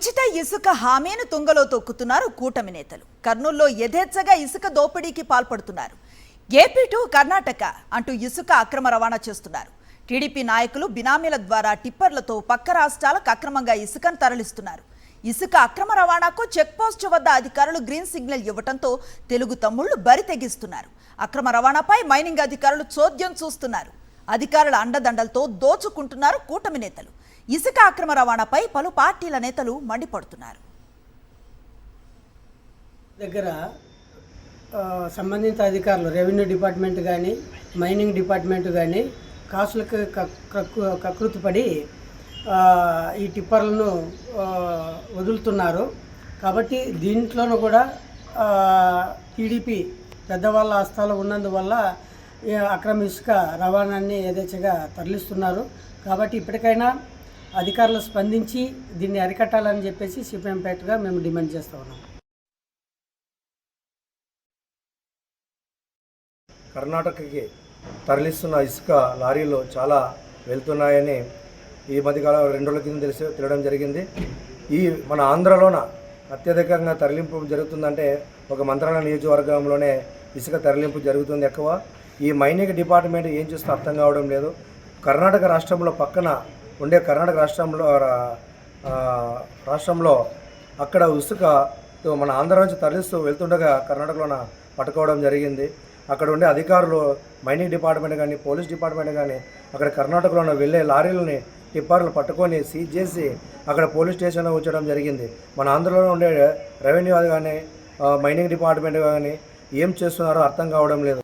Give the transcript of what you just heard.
ఉచిత ఇసుక హామీని తుంగలో తొక్కుతున్నారు కూటమి నేతలు. కర్నూలులో యథేచ్ఛగా ఇసుక దోపిడీకి పాల్పడుతున్నారు. ఏపీ టు కర్ణాటక అంటూ ఇసుక అక్రమ రవాణా చేస్తున్నారు. టీడీపీ నాయకులు బినామీల ద్వారా టిప్పర్లతో పక్క రాష్ట్రాలకు అక్రమంగా ఇసుకను తరలిస్తున్నారు. ఇసుక అక్రమ రవాణాకు చెక్ పోస్ట్ వద్ద అధికారులు గ్రీన్ సిగ్నల్ ఇవ్వడంతో తెలుగు తమ్ముళ్లు బరి తెగిస్తున్నారు. అక్రమ రవాణాపై మైనింగ్ అధికారులు చోద్యం చూస్తున్నారు. అధికారుల అండదండలతో దోచుకుంటున్నారు కూటమి నేతలు. ఇసుక అక్రమ రవాణాపై పలు పార్టీల నేతలు మండిపడుతున్నారు. దగ్గర సంబంధిత అధికారులు రెవెన్యూ డిపార్ట్మెంట్ కానీ మైనింగ్ డిపార్ట్మెంట్ కానీ కాసులకు కకృతిపడి ఈ టిప్పర్లను వదులుతున్నారు. కాబట్టి దీంట్లోనూ కూడా టీడీపీ పెద్దవాళ్ళ హస్తాలు ఉన్నందువల్ల అక్రమ ఇసుక రవాణాన్ని యథేచ్ఛగా తరలిస్తున్నారు. కాబట్టి ఇప్పటికైనా అధికారులు స్పందించి దీన్ని అరికట్టాలని చెప్పేసి సిపిఎంపేటగా మేము డిమాండ్ చేస్తూ ఉన్నాం. కర్ణాటకకి తరలిస్తున్న ఇసుక లారీలు చాలా వెళ్తున్నాయని ఈ మధ్యకాలం 2 రోజుల కింద తెలియడం జరిగింది. ఈ మన ఆంధ్రలోన అత్యధికంగా తరలింపు జరుగుతుందంటే ఒక మంత్రాలయ నియోజకవర్గంలోనే ఇసుక తరలింపు జరుగుతుంది ఎక్కువ. ఈ మైనింగ్ డిపార్ట్మెంట్ ఏం చేస్తూ అర్థం కావడం లేదు. కర్ణాటక రాష్ట్రంలో పక్కన ఉండే కర్ణాటక రాష్ట్రంలో అక్కడ ఇసుక మన ఆంధ్ర నుంచి తరలిస్తూ వెళ్తుండగా కర్ణాటకలోన పట్టుకోవడం జరిగింది. అక్కడ ఉండే అధికారులు మైనింగ్ డిపార్ట్మెంట్ కానీ పోలీస్ డిపార్ట్మెంట్ కానీ అక్కడ కర్ణాటకలో వెళ్ళే లారీలని టిప్పర్లు పట్టుకొని సీజ్ చేసి అక్కడ పోలీస్ స్టేషన్లో ఉంచడం జరిగింది. మన ఆంధ్రలో ఉండే రెవెన్యూ కానీ మైనింగ్ డిపార్ట్మెంట్ కానీ ఏం చేస్తున్నారో అర్థం కావడం లేదు.